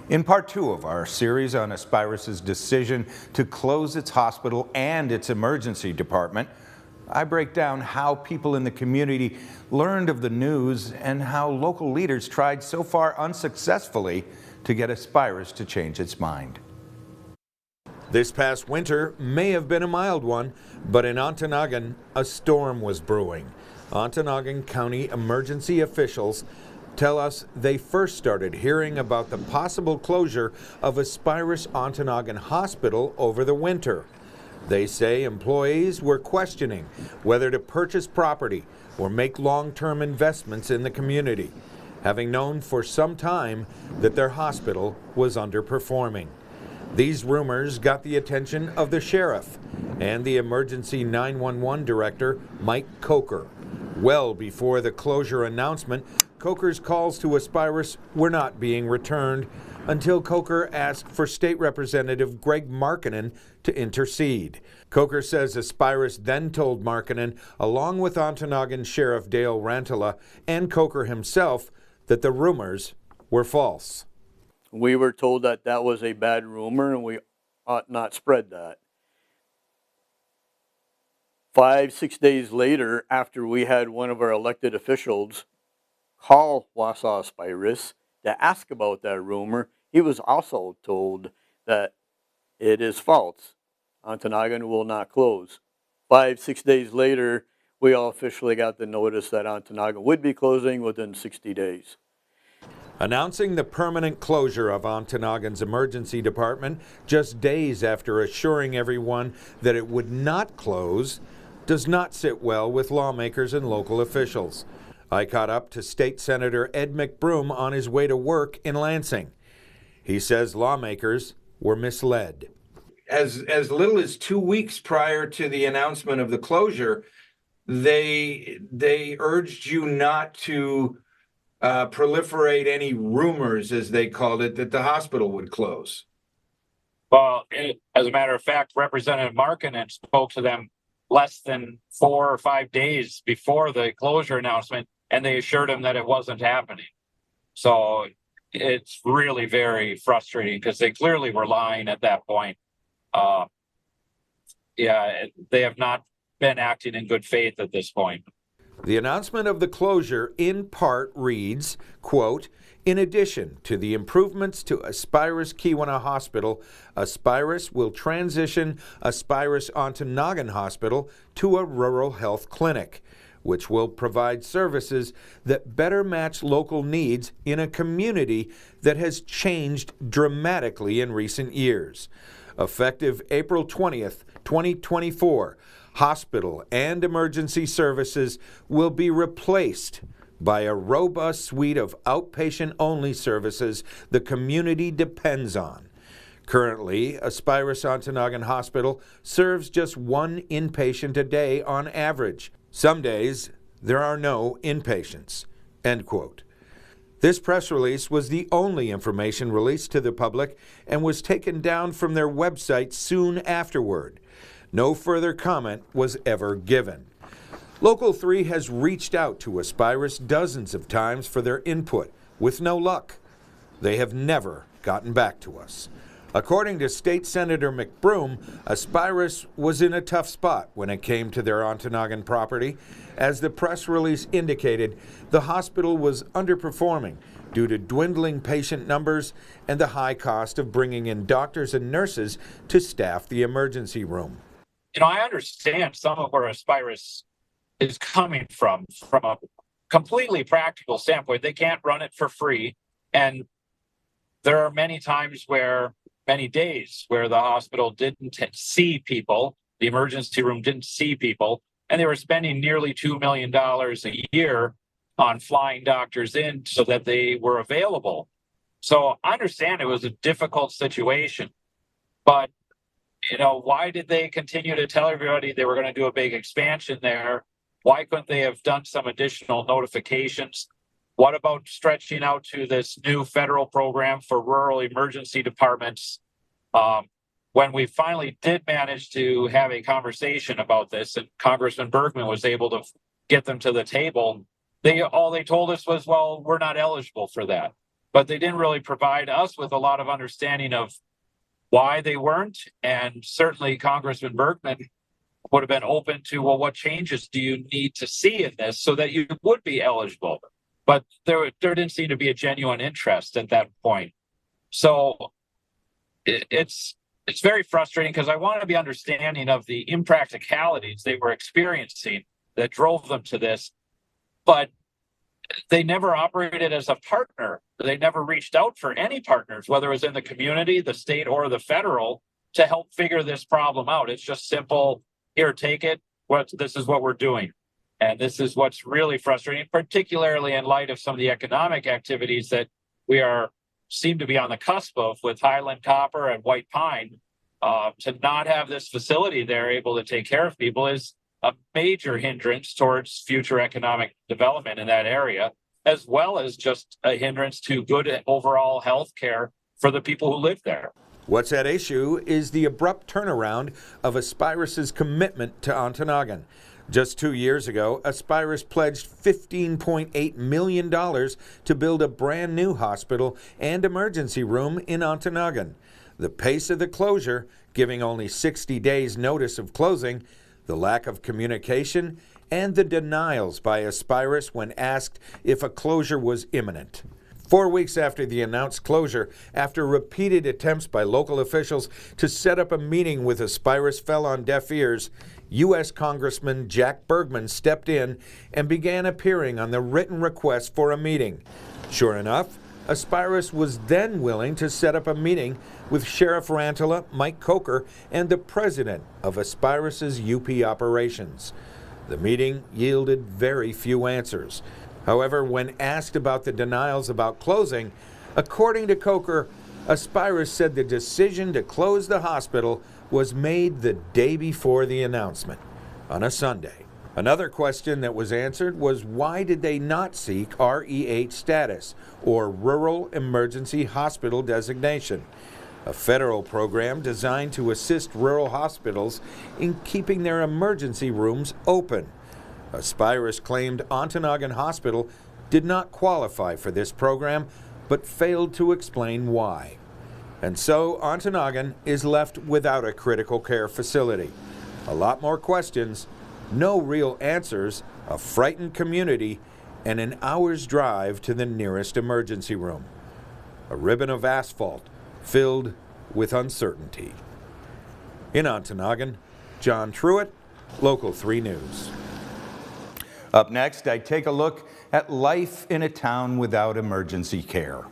In part two of our series on Aspirus's decision to close its hospital and its emergency department, I break down how people in the community learned of the news and how local leaders tried so far unsuccessfully to get Aspirus to change its mind. This past winter may have been a mild one, but in Ontonagon, a storm was brewing. Ontonagon County emergency officials tell us they first started hearing about the possible closure of Aspirus Ontonagon Hospital over the winter. They say employees were questioning whether to purchase property or make long-term investments in the community, having known for some time that their hospital was underperforming. These rumors got the attention of the sheriff and the emergency 911 director, Mike Coker. Well before the closure announcement, Coker's calls to Aspirus were not being returned until Coker asked for State Representative Greg Markkanen to intercede. Coker says Aspirus then told Markkanen, along with Ontonagon Sheriff Dale Rantala and Coker himself, that the rumors were false. We were told that that was a bad rumor and we ought not spread that. 5-6 days later, after we had one of our elected officials call Wausau Aspirus to ask about that rumor, he was also told that it is false. Ontonagon will not close. 5-6 days later, we all officially got the notice that Ontonagon would be closing within 60 days. Announcing the permanent closure of Ontonagon's emergency department just days after assuring everyone that it would not close does not sit well with lawmakers and local officials. I caught up to State Senator Ed McBroom on his way to work in Lansing. He says lawmakers were misled. As little as 2 weeks prior to the announcement of the closure, they urged you not to proliferate any rumors, as they called it, that the hospital would close. Well, as a matter of fact, Representative Markkanen spoke to them less than 4 or 5 days before the closure announcement, and they assured him that it wasn't happening. So it's really very frustrating because they clearly were lying at that point. They have not been acting in good faith at this point. The announcement of the closure in part reads, quote, "In addition to the improvements to Aspirus Keweenaw Hospital, Aspirus will transition Aspirus Ontonagon Hospital to a rural health clinic, which will provide services that better match local needs in a community that has changed dramatically in recent years. Effective April 20th, 2024, hospital and emergency services will be replaced by a robust suite of outpatient-only services the community depends on. Currently, Aspirus Ontonagon Hospital serves just one inpatient a day on average. Some days, there are no inpatients." End quote. This press release was the only information released to the public and was taken down from their website soon afterward. No further comment was ever given. Local 3 has reached out to Aspirus dozens of times for their input, with no luck. They have never gotten back to us. According to State Senator McBroom, Aspirus was in a tough spot when it came to their Ontonagon property. As the press release indicated, the hospital was underperforming due to dwindling patient numbers and the high cost of bringing in doctors and nurses to staff the emergency room. I understand some of where Aspirus is coming from a completely practical standpoint. They can't run it for free. And there are many days where the hospital didn't see people, the emergency room didn't see people, and they were spending nearly $2 million a year on flying doctors in so that they were available. So I understand it was a difficult situation, but why did they continue to tell everybody they were going to do a big expansion there? Why couldn't they have done some additional notifications? What about stretching out to this new federal program for rural emergency departments? When we finally did manage to have a conversation about this, and Congressman Bergman was able to get them to the table, all they told us was, well, we're not eligible for that. but they didn't really provide us with a lot of understanding of why they weren't. And certainly Congressman Bergman would have been open to, well, what changes do you need to see in this so that you would be eligible? But there didn't seem to be a genuine interest at that point. So it's very frustrating because I want to be understanding of the impracticalities they were experiencing that drove them to this, but they never operated as a partner. They never reached out for any partners, whether it was in the community, the state, or the federal, to help figure this problem out. It's just simple, here, take it. This is what we're doing. And this is what's really frustrating, particularly in light of some of the economic activities that we seem to be on the cusp of with Highland Copper and White Pine. To not have this facility there able to take care of people is a major hindrance towards future economic development in that area, as well as just a hindrance to good overall health care for the people who live there. What's at issue is the abrupt turnaround of Aspirus's commitment to Ontonagon. Just 2 years ago, Aspirus pledged $15.8 million to build a brand new hospital and emergency room in Ontonagon. The pace of the closure, giving only 60 days notice of closing, the lack of communication, and the denials by Aspirus when asked if a closure was imminent. 4 weeks after the announced closure, after repeated attempts by local officials to set up a meeting with Aspirus fell on deaf ears, U.S. Congressman Jack Bergman stepped in and began appearing on the written request for a meeting. Sure enough, Aspirus was then willing to set up a meeting with Sheriff Rantala, Mike Coker, and the president of Aspirus's UP operations. The meeting yielded very few answers. However, when asked about the denials about closing, according to Coker, Aspirus said the decision to close the hospital was made the day before the announcement, on a Sunday. Another question that was answered was, why did they not seek REH status, or Rural Emergency Hospital designation, a federal program designed to assist rural hospitals in keeping their emergency rooms open? Aspirus claimed Ontonagon Hospital did not qualify for this program, but failed to explain why. And so Ontonagon is left without a critical care facility. A lot more questions, no real answers, a frightened community, and an hour's drive to the nearest emergency room. A ribbon of asphalt filled with uncertainty. In Ontonagon, John Truitt, Local 3 News. Up next, I take a look at life in a town without emergency care.